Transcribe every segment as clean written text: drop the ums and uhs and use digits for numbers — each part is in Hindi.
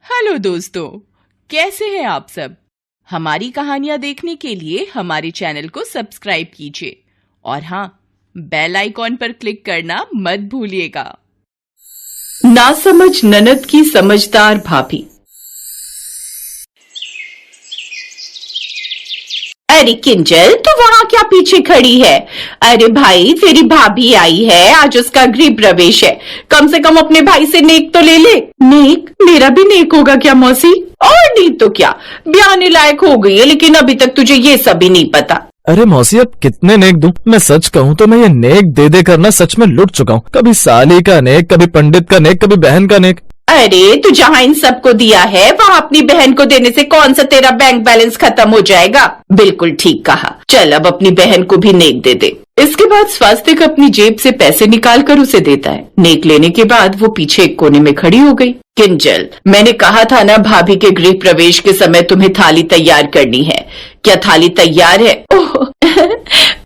हेलो दोस्तों, कैसे हैं आप सब। हमारी कहानियां देखने के लिए हमारे चैनल को सब्सक्राइब कीजिए और हाँ, बेल आइकॉन पर क्लिक करना मत भूलिएगा। नासमझ ननद की समझदार भाभी। अरे किंजल, तू वहाँ क्या पीछे खड़ी है? अरे भाई, तेरी भाभी आई है, आज उसका गृह प्रवेश है। कम से कम अपने भाई से नेक तो ले ले। नेक? मेरा भी नेक होगा क्या मौसी? और नहीं तो क्या, ब्याहने लायक हो गई है, लेकिन अभी तक तुझे ये सब भी नहीं पता। अरे मौसी, अब कितने नेक दूं? मैं सच कहूँ तो मैं ये नेक दे दे करना सच में लुट चुका हूँ। कभी साली का नेक, कभी पंडित का नेक, कभी बहन का नेक। अरे तू जहाँ इन सबको दिया है, वहाँ अपनी बहन को देने से कौन सा तेरा बैंक बैलेंस खत्म हो जाएगा? बिल्कुल ठीक कहा। चल अब अपनी बहन को भी नेक दे दे। इसके बाद स्वास्तिक अपनी जेब से पैसे निकालकर उसे देता है। नेक लेने के बाद वो पीछे एक कोने में खड़ी हो गई। किंजल, मैंने कहा था ना, भाभी के गृह प्रवेश के समय तुम्हें थाली तैयार करनी है। क्या थाली तैयार है?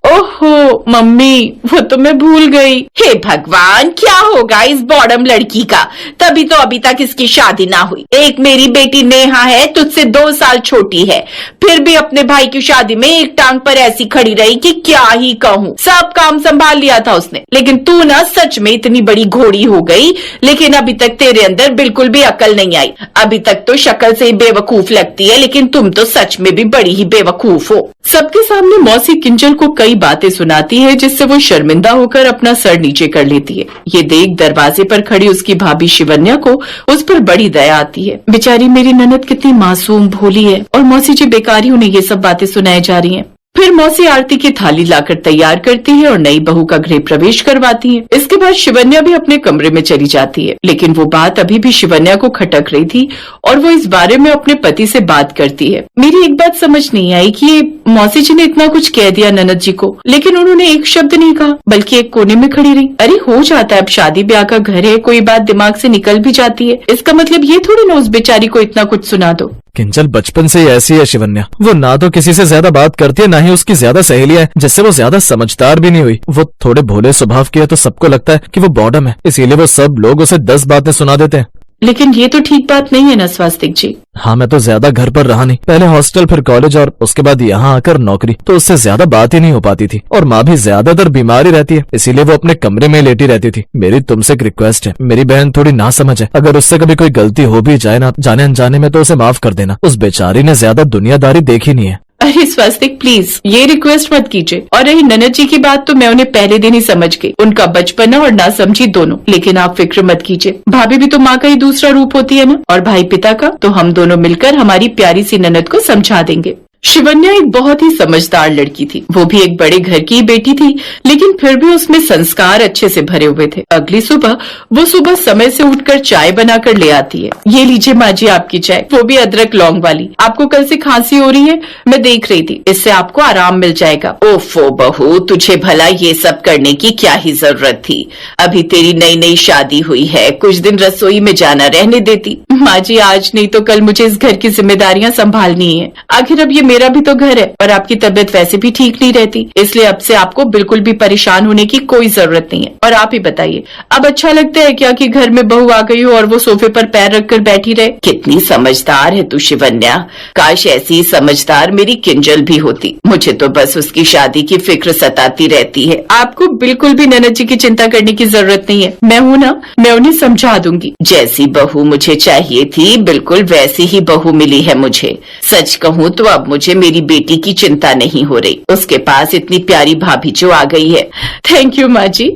ओहो मम्मी, वो तो मैं भूल गई। हे भगवान, क्या होगा इस बॉडम लड़की का? तभी तो अभी तक इसकी शादी ना हुई। एक मेरी बेटी नेहा है, तुझसे 2 साल छोटी है, फिर भी अपने भाई की शादी में एक टांग पर ऐसी खड़ी रही कि क्या ही कहूँ। सब काम संभाल लिया था उसने, लेकिन तू ना सच में इतनी बड़ी घोड़ी हो गई। लेकिन अभी तक तेरे अंदर बिल्कुल भी अकल नहीं आई। अभी तक तो शक्ल से ही बेवकूफ लगती है, लेकिन तुम तो सच में भी बड़ी ही बेवकूफ हो। सबके सामने मौसी किंजल को कई बातें सुनाती है, जिससे वो शर्मिंदा होकर अपना सर नीचे कर लेती है। ये देख दरवाजे पर खड़ी उसकी भाभी शिवन्या को उस पर बड़ी दया आती है। बेचारी मेरी ननद कितनी मासूम भोली है, और मौसी जी बेकार ही उन्हें ये सब बातें सुनाई जा रही हैं। फिर मौसी आरती की थाली लाकर तैयार करती है और नई बहू का गृह प्रवेश करवाती है। इसके बाद शिवन्या भी अपने कमरे में चली जाती है, लेकिन वो बात अभी भी शिवन्या को खटक रही थी और वो इस बारे में अपने पति से बात करती है। मेरी एक बात समझ नहीं आई कि मौसी जी ने इतना कुछ कह दिया ननद जी को, लेकिन उन्होंने एक शब्द नहीं कहा, बल्कि एक कोने में खड़ी रही। अरे हो जाता है, अब शादी ब्याह का घर है, कोई बात दिमाग से निकल भी जाती है। इसका मतलब ये थोड़ी ना उस बेचारी को इतना कुछ सुना दो। किंजल बचपन से ही ऐसी है शिवन्या। वो ना तो किसी से ज्यादा बात करती है, ना ही उसकी ज्यादा सहेलियां है, जिससे वो ज्यादा समझदार भी नहीं हुई। वो थोड़े भोले स्वभाव की है, तो सबको लगता है कि वो बॉडम है, इसीलिए वो सब लोग उसे 10 बातें सुना देते हैं। लेकिन ये तो ठीक बात नहीं है ना स्वास्तिक जी। हाँ, मैं तो ज्यादा घर पर रहा नहीं, पहले हॉस्टल, फिर कॉलेज और उसके बाद यहाँ आकर नौकरी, तो उससे ज्यादा बात ही नहीं हो पाती थी। और माँ भी ज्यादातर बीमार ही रहती है, इसीलिए वो अपने कमरे में लेटी रहती थी। मेरी तुमसे एक रिक्वेस्ट है, मेरी बहन थोड़ी नासमझ है, अगर उससे कभी कोई गलती हो भी जाए ना, जाने अनजाने में, तो उसे माफ कर देना। उस बेचारी ने ज्यादा दुनियादारी देखी नहीं है। अरे स्वास्तिक प्लीज ये रिक्वेस्ट मत कीजिए। और रही ननद जी की बात, तो मैं उन्हें पहले दिन ही समझ गई, उनका बचपना और नासमझी दोनों। लेकिन आप फिक्र मत कीजिए, भाभी भी तो माँ का ही दूसरा रूप होती है ना, और भाई पिता का। तो हम दोनों मिलकर हमारी प्यारी सी ननद को समझा देंगे। शिवन्या एक बहुत ही समझदार लड़की थी। वो भी एक बड़े घर की बेटी थी, लेकिन फिर भी उसमें संस्कार अच्छे से भरे हुए थे। अगली सुबह वो सुबह समय से उठकर चाय बनाकर ले आती है। ये लीजिए माँ जी आपकी चाय, वो भी अदरक लौंग वाली। आपको कल से खांसी हो रही है, मैं देख रही थी, इससे आपको आराम मिल जाएगा। ओफो बहू, तुझे भला ये सब करने की क्या ही जरूरत थी? अभी तेरी नई नई शादी हुई है, कुछ दिन रसोई में जाना रहने देती। माँ जी आज नहीं तो कल मुझे इस घर की जिम्मेदारियां संभालनी है। आखिर अब ये मेरा भी तो घर है, और आपकी तबीयत वैसे भी ठीक नहीं रहती, इसलिए अब से आपको बिल्कुल भी परेशान होने की कोई जरूरत नहीं है। और आप ही बताइए, अब अच्छा लगता है क्या कि घर में बहू आ गई हो और वो सोफे पर पैर रखकर बैठी रहे? कितनी समझदार है तू शिवन्या। काश ऐसी समझदार मेरी किंजल भी होती। मुझे तो बस उसकी शादी की फिक्र सताती रहती है। आपको बिल्कुल भी ननद जी की चिंता करने की जरूरत नहीं है, मैं हूँ ना, मैं उन्हें समझा दूंगी। जैसी बहू मुझे चाहिए थी, बिल्कुल वैसी ही बहू मिली है मुझे। सच कहूँ तो अब मुझे मेरी बेटी की चिंता नहीं हो रही, उसके पास इतनी प्यारी भाभी जो आ गई है। थैंक यू माँ जी।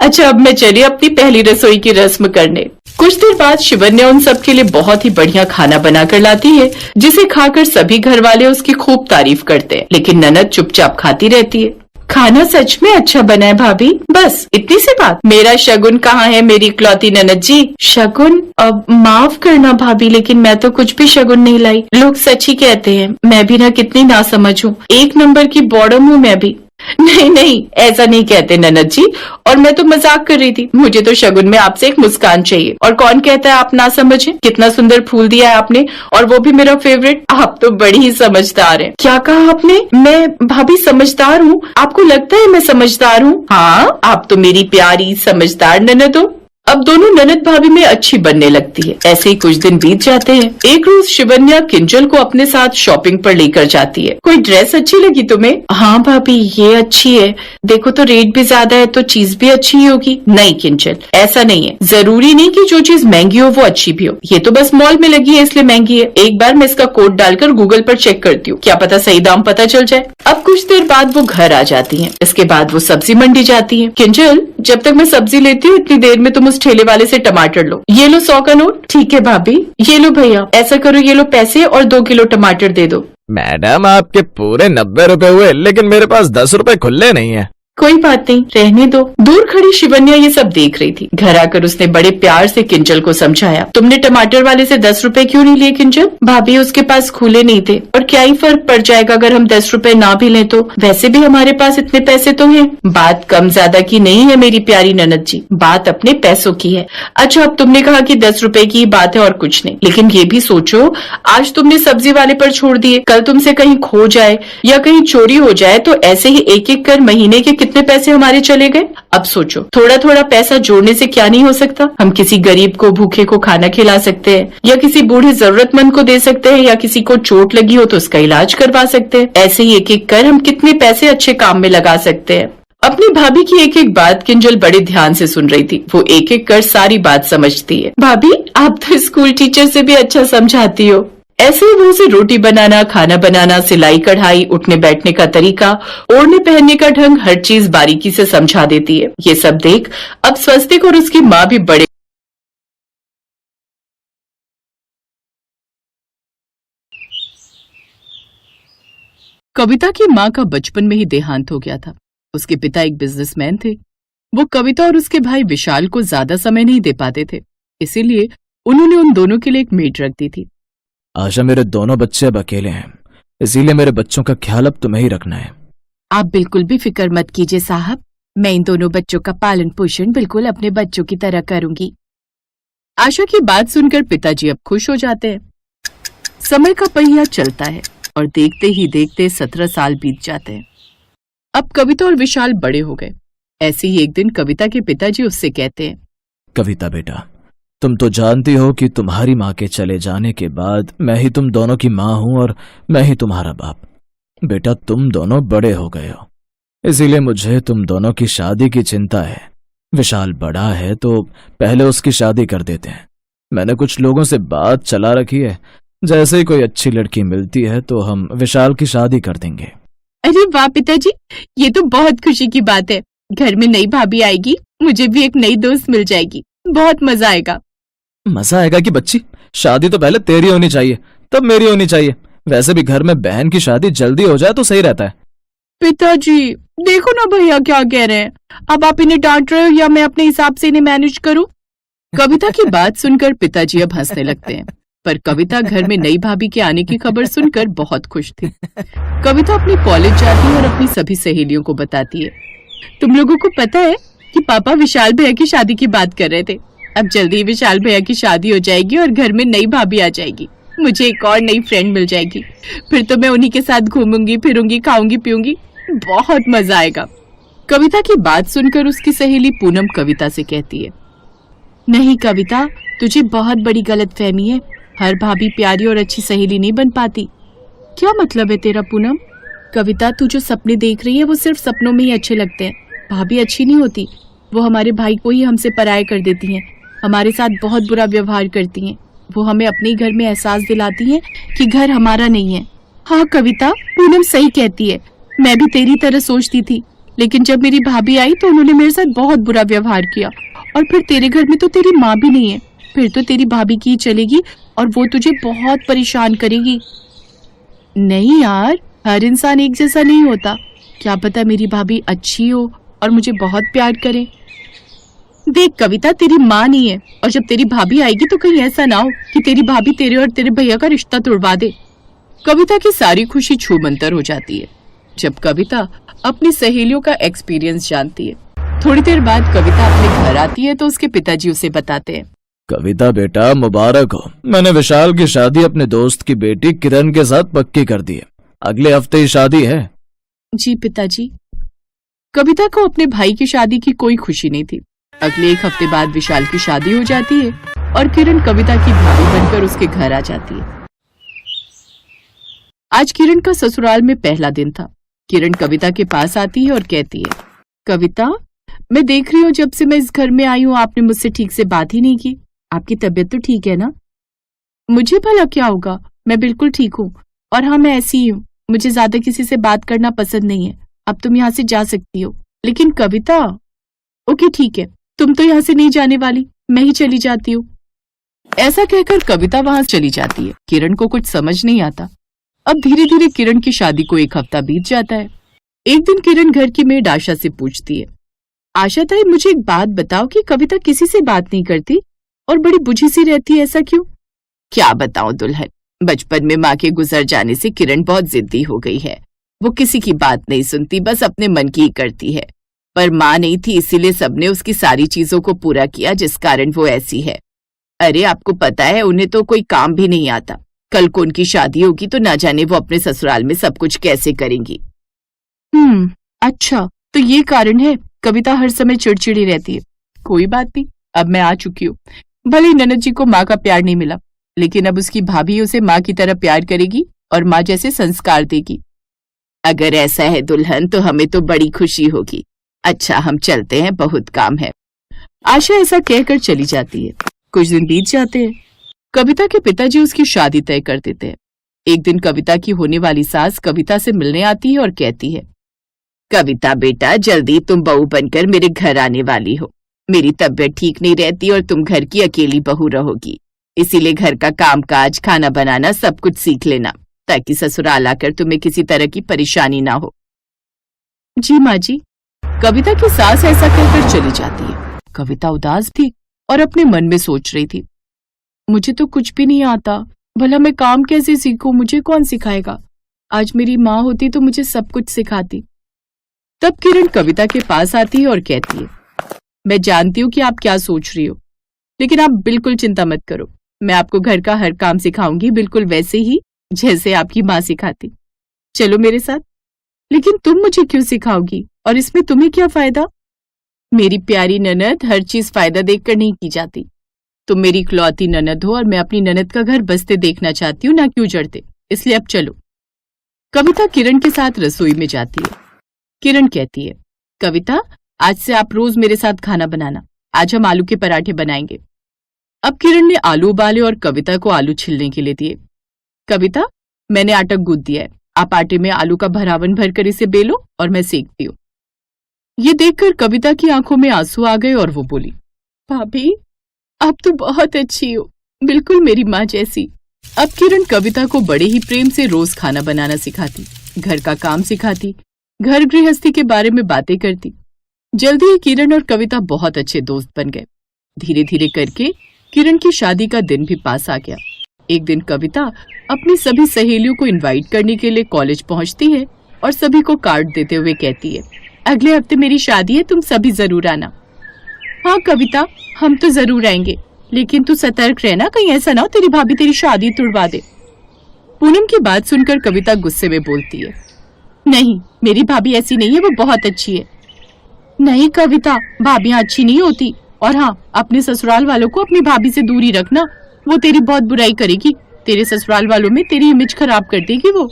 अच्छा अब मैं चली अपनी पहली रसोई की रस्म करने। कुछ देर बाद शिवन्या उन सब के लिए बहुत ही बढ़िया खाना बनाकर लाती है, जिसे खाकर सभी घर वाले उसकी खूब तारीफ करते हैं, लेकिन ननद चुपचाप खाती रहती है। खाना सच में अच्छा बना है भाभी, बस इतनी सी बात। मेरा शगुन कहाँ है मेरी इकलौती ननद जी? शगुन? अब माफ करना भाभी, लेकिन मैं तो कुछ भी शगुन नहीं लाई। लोग सच ही कहते हैं, मैं भी ना कितनी नासमझ हूँ, 1 नंबर की बॉडम हूँ मैं भी। नहीं नहीं, ऐसा नहीं कहते ननद जी, और मैं तो मजाक कर रही थी। मुझे तो शगुन में आपसे एक मुस्कान चाहिए। और कौन कहता है आप ना समझे? कितना सुंदर फूल दिया है आपने, और वो भी मेरा फेवरेट। आप तो बड़ी ही समझदार हैं। क्या कहा आपने? मैं भाभी समझदार हूँ? आपको लगता है मैं समझदार हूँ? हाँ, आप तो मेरी प्यारी समझदार ननद हो। अब दोनों ननद भाभी में अच्छी बनने लगती है। ऐसे ही कुछ दिन बीत जाते हैं। एक रोज शिवन्या किंजल को अपने साथ शॉपिंग पर लेकर जाती है। कोई ड्रेस अच्छी लगी तुम्हें? हाँ भाभी, ये अच्छी है। देखो तो रेट भी ज्यादा है तो चीज भी अच्छी ही होगी। नहीं किंजल, ऐसा नहीं है। जरूरी नहीं कि जो चीज महंगी हो वो अच्छी भी हो। ये तो बस मॉल में लगी है इसलिए महंगी है। एक बार मैं इसका कोड डालकर गूगल पर चेक करती हूँ, क्या पता सही दाम पता चल जाए। अब कुछ देर बाद वो घर आ जाती हैं। इसके बाद वो सब्जी मंडी जाती हैं। किंजल, जब तक मैं सब्जी लेती हूँ इतनी देर में तुम उस ठेले वाले से टमाटर लो। ये लो 100 का नोट। ठीक है भाभी। ये लो भैया, ऐसा करो ये लो पैसे और 2 किलो टमाटर दे दो। मैडम, आपके पूरे 90 रुपए हुए, लेकिन मेरे पास 10 रुपए खुले नहीं है। कोई बात नहीं, रहने दो। दूर खड़ी शिवन्या ये सब देख रही थी। घर आकर उसने बड़े प्यार से किंजल को समझाया, तुमने टमाटर वाले से 10 रुपए क्यों नहीं लिए किंजल? भाभी, उसके पास खुले नहीं थे। और क्या ही फर्क पड़ जाएगा अगर हम 10 रुपए ना भी लें तो? वैसे भी हमारे पास इतने पैसे तो हैं। बात कम ज्यादा की नहीं है मेरी प्यारी ननद जी, बात अपने पैसों की है। अच्छा, अब तुमने कहा कि 10 रुपए की बात है और कुछ नहीं, लेकिन ये भी सोचो, आज तुमने सब्जी वाले पर छोड़ दिए, कल तुमसे कहीं खो जाए या कहीं चोरी हो जाए तो ऐसे ही एक एक कर महीने के कितने पैसे हमारे चले गए। अब सोचो, थोड़ा थोड़ा पैसा जोड़ने से क्या नहीं हो सकता? हम किसी गरीब को, भूखे को खाना खिला सकते हैं, या किसी बूढ़े जरूरतमंद को दे सकते हैं, या किसी को चोट लगी हो तो उसका इलाज करवा सकते हैं। ऐसे ही एक एक कर हम कितने पैसे अच्छे काम में लगा सकते हैं। अपनी भाभी की एक एक बात किंजल बड़े ध्यान से सुन रही थी। वो एक एक कर सारी बात समझती है। भाभी, आप तो स्कूल टीचर से भी अच्छा समझाती हो। ऐसे ही वो उसे रोटी बनाना, खाना बनाना, सिलाई कढ़ाई, उठने बैठने का तरीका, ओढ़ने पहनने का ढंग, हर चीज बारीकी से समझा देती है। ये सब देख अब स्वस्तिक और उसकी माँ भी बड़े कविता की माँ का बचपन में ही देहांत हो गया था। उसके पिता एक बिजनेसमैन थे। वो कविता और उसके भाई विशाल को ज्यादा समय नहीं दे पाते थे, इसीलिए उन्होंने उन दोनों के लिए एक मेड रख दी थी। आशा, मेरे दोनों बच्चे अब अकेले हैं, इसीलिए मेरे बच्चों का ख्याल अब तुम्हें ही रखना है। आप बिल्कुल भी फिक्र मत कीजिए साहब, मैं इन दोनों बच्चों का पालन पोषण बिल्कुल अपने बच्चों की तरह करूंगी। आशा की बात सुनकर पिताजी अब खुश हो जाते हैं। समय का पहिया चलता है और देखते ही देखते 17 साल बीत जाते हैं। अब कविता और विशाल बड़े हो गए। ऐसे ही एक दिन कविता के पिताजी उससे कहते हैं, कविता बेटा, तुम तो जानती हो कि तुम्हारी माँ के चले जाने के बाद मैं ही तुम दोनों की माँ हूं और मैं ही तुम्हारा बाप। बेटा, तुम दोनों बड़े हो गए हो, इसीलिए मुझे तुम दोनों की शादी की चिंता है। विशाल बड़ा है तो पहले उसकी शादी कर देते हैं। मैंने कुछ लोगों से बात चला रखी है, जैसे ही कोई अच्छी लड़की मिलती है तो हम विशाल की शादी कर देंगे। अरे वाह पिताजी, ये तो बहुत खुशी की बात है। घर में नई भाभी आएगी, मुझे भी एक नई दोस्त मिल जाएगी, बहुत मजा आएगा। मजा आएगा कि बच्ची, शादी तो पहले तेरी होनी चाहिए, तब मेरी होनी चाहिए। वैसे भी घर में बहन की शादी जल्दी हो जाए तो सही रहता है। पिताजी, देखो ना भैया क्या कह रहे हैं। अब आप इन्हें डांट रहे हो या मैं अपने हिसाब से इन्हें मैनेज करूं? कविता की बात सुनकर पिताजी अब हंसने लगते हैं, पर कविता घर में नई भाभी के आने की खबर सुनकर बहुत खुश थी। कविता अपनी कॉलेज जाती है और अपनी सभी सहेलियों को बताती है, तुम लोगों को पता है कि पापा विशाल भैया की शादी की बात कर रहे थे। अब जल्दी ही विशाल भैया की शादी हो जाएगी और घर में नई भाभी आ जाएगी। मुझे एक और नई फ्रेंड मिल जाएगी, फिर तो मैं उन्हीं के साथ घूमूंगी फिरूंगी, खाऊंगी पीऊंगी, बहुत मजा आएगा। कविता की बात सुनकर उसकी सहेली पूनम कविता से कहती है, नहीं कविता, तुझे बहुत बड़ी गलतफहमी है। हर भाभी प्यारी और अच्छी सहेली नहीं बन पाती। क्या मतलब है तेरा पूनम? कविता, तू जो सपने देख रही है वो सिर्फ सपनों में ही अच्छे लगते हैं। भाभी अच्छी नहीं होती, वो हमारे भाई को ही हमसे पराया कर देती हैं, हमारे साथ बहुत बुरा व्यवहार करती हैं। वो हमें अपने घर में एहसास दिलाती हैं कि घर हमारा नहीं है। हाँ कविता, पूनम सही कहती है। मैं भी तेरी तरह सोचती थी, लेकिन जब मेरी भाभी आई तो उन्होंने मेरे साथ बहुत बुरा व्यवहार किया। और फिर तेरे घर में तो तेरी माँ भी नहीं है, फिर तो तेरी भाभी की ही चलेगी और वो तुझे बहुत परेशान करेगी। नहीं यार, हर इंसान एक जैसा नहीं होता। क्या पता मेरी भाभी अच्छी हो और मुझे बहुत प्यार करे। देख कविता, तेरी माँ नहीं है, और जब तेरी भाभी आएगी तो कहीं ऐसा ना हो कि तेरी भाभी तेरे और तेरे भैया का रिश्ता तोड़वा दे। कविता की सारी खुशी छूमंतर हो जाती है जब कविता अपनी सहेलियों का एक्सपीरियंस जानती है। थोड़ी देर बाद कविता अपने घर आती है तो उसके पिताजी उसे बताते हैं, कविता बेटा, मुबारक हो, मैंने विशाल की शादी अपने दोस्त की बेटी किरण के साथ पक्की कर दी है। अगले हफ्ते ही शादी है। जी पिताजी। कविता को अपने भाई की शादी की कोई खुशी नहीं थी। अगले 1 हफ्ते बाद विशाल की शादी हो जाती है और किरण कविता की भाभी बनकर उसके घर आ जाती है। आज किरण का ससुराल में पहला दिन था। किरण कविता के पास आती है और कहती है, कविता, मैं देख रही हूँ जब से मैं इस घर में आई हूँ आपने मुझसे ठीक से बात ही नहीं की। आपकी तबीयत तो ठीक है ना? मुझे भला क्या होगा, मैं बिल्कुल ठीक हूँ। और हाँ, मैं ऐसी ही हूँ, मुझे ज्यादा किसी से बात करना पसंद नहीं है। अब तुम यहाँ से जा सकती हो। लेकिन कविता, ओके ठीक है, तुम तो यहाँ से नहीं जाने वाली, मैं ही चली जाती हूँ। ऐसा कहकर कविता वहां चली जाती है। किरण को कुछ समझ नहीं आता। अब धीरे धीरे किरण की शादी को 1 हफ्ता बीत जाता है। एक दिन किरण घर की मेड आशा से पूछती है, आशा ताई, मुझे एक बात बताओ कि कविता किसी से बात नहीं करती और बड़ी बुझी सी रहती है, ऐसा क्यों? क्या बताऊं दुल्हन, बचपन में माँ के गुजर जाने से किरण बहुत जिद्दी हो गई है। वो किसी की बात नहीं सुनती, बस अपने मन की ही करती है। पर माँ नहीं थी, इसीलिए सबने उसकी सारी चीजों को पूरा किया, जिस कारण वो ऐसी है। अरे आपको पता है, उन्हें तो कोई काम भी नहीं आता। कल को उनकी शादी होगी तो ना जाने वो अपने ससुराल में सब कुछ कैसे करेंगी। अच्छा, तो ये कारण है कविता हर समय चिड़चिड़ी रहती है। कोई बात नहीं, अब मैं आ चुकी हूँ। भले ही ननद जी को माँ का प्यार नहीं मिला, लेकिन अब उसकी भाभी उसे माँ की तरह प्यार करेगी और माँ जैसे संस्कार देगी। अगर ऐसा है दुल्हन, तो हमें तो बड़ी खुशी होगी। अच्छा, हम चलते हैं, बहुत काम है। आशा ऐसा कहकर चली जाती है। कुछ दिन बीत जाते हैं। कविता के पिताजी उसकी शादी तय कर देते हैं। एक दिन कविता की होने वाली सास कविता से मिलने आती है और कहती है, कविता बेटा, जल्दी तुम बहू बनकर मेरे घर आने वाली हो। मेरी तबीयत ठीक नहीं रहती और तुम घर की अकेली बहू रहोगी, इसीलिए घर का कामकाज, खाना बनाना सब कुछ सीख लेना, ताकि ससुराल आकर तुम्हें किसी तरह की परेशानी ना हो। जी माँ जी। कविता की सास ऐसा कहकर चली जाती है। कविता उदास थी और अपने मन में सोच रही थी, मुझे तो कुछ भी नहीं आता, भला मैं काम कैसे सीखूं, मुझे कौन सिखाएगा? आज मेरी माँ होती तो मुझे सब कुछ सिखाती। तब किरण कविता के पास आती है और कहती है, मैं जानती हूँ कि आप क्या सोच रही हो, लेकिन आप बिल्कुल चिंता मत करो, मैं आपको घर का हर काम सिखाऊंगी, बिल्कुल वैसे ही जैसे आपकी माँ सिखाती। चलो मेरे साथ। लेकिन तुम मुझे क्यों सिखाओगी और इसमें तुम्हें क्या फायदा? मेरी प्यारी ननद, हर चीज फायदा देखकर नहीं की जाती। तुम मेरी इकलौती ननद हो और मैं अपनी ननद का घर बसते देखना चाहती हूँ, ना कि उजड़ते। इसलिए अब चलो। कविता किरण के साथ रसोई में जाती है। किरण कहती है, कविता, आज से आप रोज मेरे साथ खाना बनाना। आज हम आलू के पराठे बनाएंगे। अब किरण ने आलू उबाले और कविता को आलू छिलने के लिए दिए। कविता, मैंने आटा गूंथ दिया है, आप आटे में आलू का भरावन भरकर इसे बेलो और मैं सेकती हूँ। ये देखकर कविता की आंखों में आंसू आ गए और वो बोली, भाभी, आप तो बहुत अच्छी हो, बिल्कुल मेरी माँ जैसी। अब किरण कविता को बड़े ही प्रेम से रोज खाना बनाना सिखाती, घर का काम सिखाती, घर गृहस्थी के बारे में बातें करती। जल्दी ही किरण और कविता बहुत अच्छे दोस्त बन गए। धीरे धीरे करके किरण की शादी का दिन भी पास आ गया। एक दिन कविता अपनी सभी सहेलियों को इनवाइट करने के लिए कॉलेज पहुंचती है और सभी को कार्ड देते हुए कहती है, अगले हफ्ते मेरी शादी है, तुम सभी जरूर आना। हाँ कविता, हम तो जरूर आएंगे, लेकिन तू सतर्क रहना, कहीं ऐसा ना हो तेरी भाभी तेरी शादी तुड़वा दे। पूनम की बात सुनकर कविता गुस्से में बोलती है, नहीं, मेरी भाभी ऐसी नहीं है, वो बहुत अच्छी है। नहीं कविता, भाभियां अच्छी नहीं होती। और हाँ, अपने ससुराल वालों को अपनी भाभी से दूरी रखना, वो तेरी बहुत बुराई करेगी, तेरे ससुराल वालों में तेरी इमेज खराब कर देगी वो।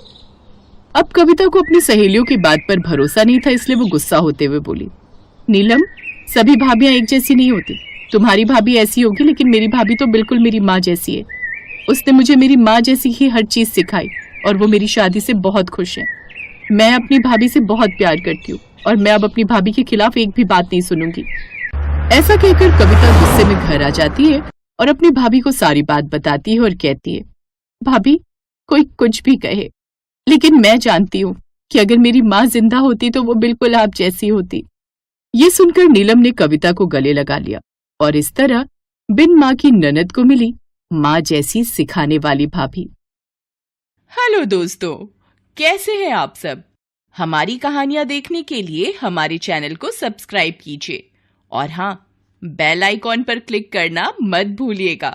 अब कविता को अपनी सहेलियों की बात पर भरोसा नहीं था, इसलिए वो गुस्सा होते हुए बोली, नीलम, सभी भाभियां एक जैसी नहीं होती। तुम्हारी भाभी ऐसी होगी, लेकिन मेरी भाभी तो बिल्कुल मेरी माँ जैसी है। उसने मुझे मेरी माँ जैसी ही हर चीज सिखाई और वो मेरी शादी से बहुत खुश है। मैं अपनी भाभी से बहुत प्यार करती हूँ और मैं अब अपनी भाभी के खिलाफ एक भी बात नहीं सुनूंगी। ऐसा कहकर कविता गुस्से में घर आ जाती है और अपनी भाभी को सारी बात बताती है और कहती है, भाभी, कोई कुछ भी कहे, लेकिन मैं जानती हूँ कि अगर मेरी माँ जिंदा होती तो वो बिल्कुल आप जैसी होती। ये सुनकर नीलम ने कविता को गले लगा लिया और इस तरह बिन माँ की ननद को मिली माँ जैसी सिखाने वाली भाभी। हेलो दोस्तों, कैसे हैं आप सब? हमारी कहानियां देखने के लिए हमारे चैनल को सब्सक्राइब कीजिए और हाँ, बेल आइकॉन पर क्लिक करना मत भूलिएगा।